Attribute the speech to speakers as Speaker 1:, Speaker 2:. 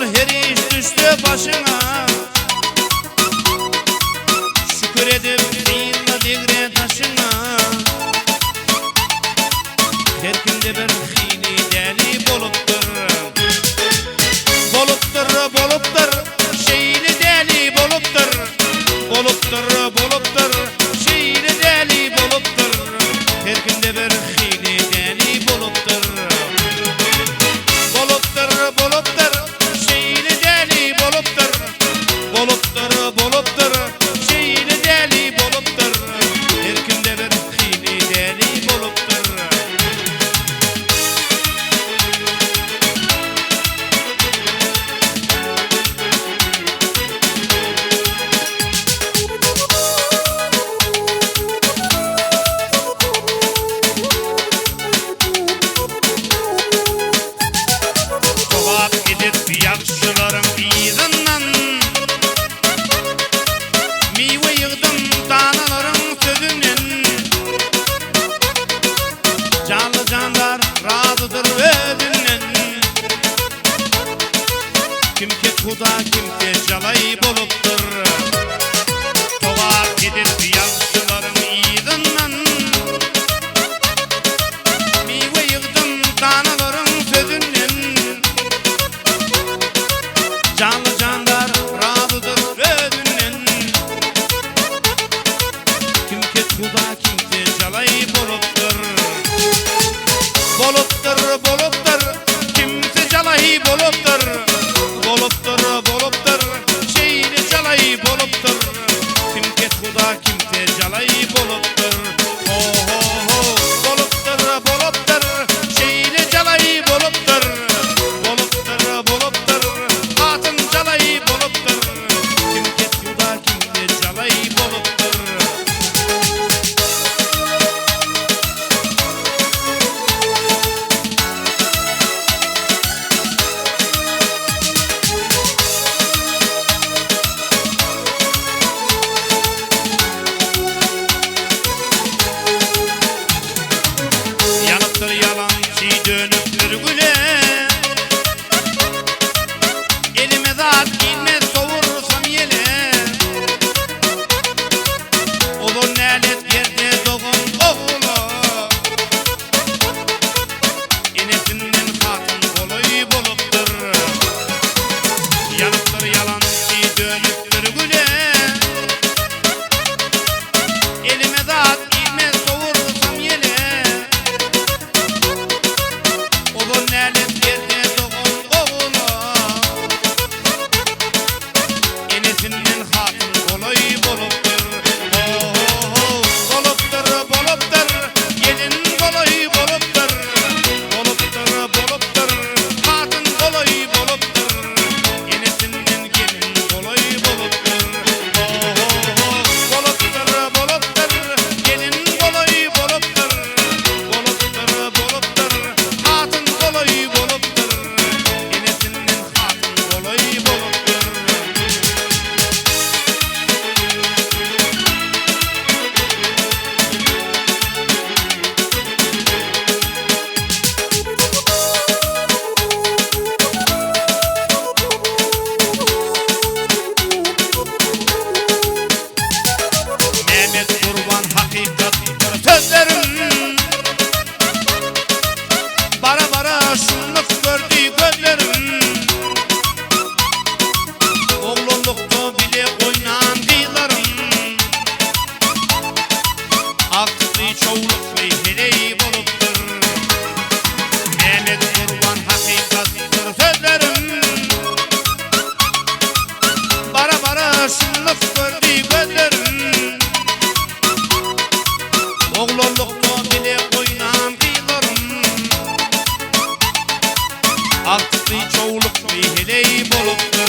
Speaker 1: ol her iş düştü başına. Şükür edip sıyınla degre taşına. Her kimde bir hili deli boluptur. Boluptur şeyli deli boluptur. Boluptur şeyli deli boluptur. Her kimde bir hili deli boluptur. Boluptur şeyli deli boluptur. Boluptur şeyli deli boluptur. Her kimde bir hili deli boluptur. Yakşılarım izinden meyve yığdım danaların sözünden. Canlı canlar razıdır özünden. Kimke kuda kimke çalay boluptur. Toğa gidip yakşılarım izinden meyve yığdım danaların sözünden. Canlı canlar razıdır özünden. Kimke kuda kimke çalay boluptur. Boluptur kimse çalay boluptur. Boluptur şeyli çalay boluptur. Kimke kuda kimse çalay boluptur. Ho ho ho boluptur şeyli çalay boluptur. Boluptur hatın çalay boluptur. Kimke kuda kimse çalay boluptur. Yanıptır yalancı dönüptür güle. Elime zat inmez sovursam yele. Olur nalet yerde doğum oğlu. Enesinden hatın kolay boluptur. Yanıptır yalancı dönüptür güle. Elime zat inmez sovursam yele. Olur nalet yerde doğum oğlu. Enesinden hatın kolay boluptur. Ho ho ho boluptur gelin kolay boluptur. Boluptur hatın kolay boluptur. Enesinden gelin kolay boluptur. Ho ho ho boluptur gelin kolay boluptur. Boluptur hatın kolay boluptur. Enesinden hatın kolay boluptur. Mehmet Kurban hakikattir sözlerim. Bara şunluk gördü gözlerim. Oğlunlukta bile oynan kıylarım. Aksızlı çoğuluklu heley boluptur. Mehmet Kurban hakikattir sözlerim. Bara şunluk gördü gözlerim. Oğlunlukta bile oynan kıylarım. Aksızlı çoğuluklu heley boluptur.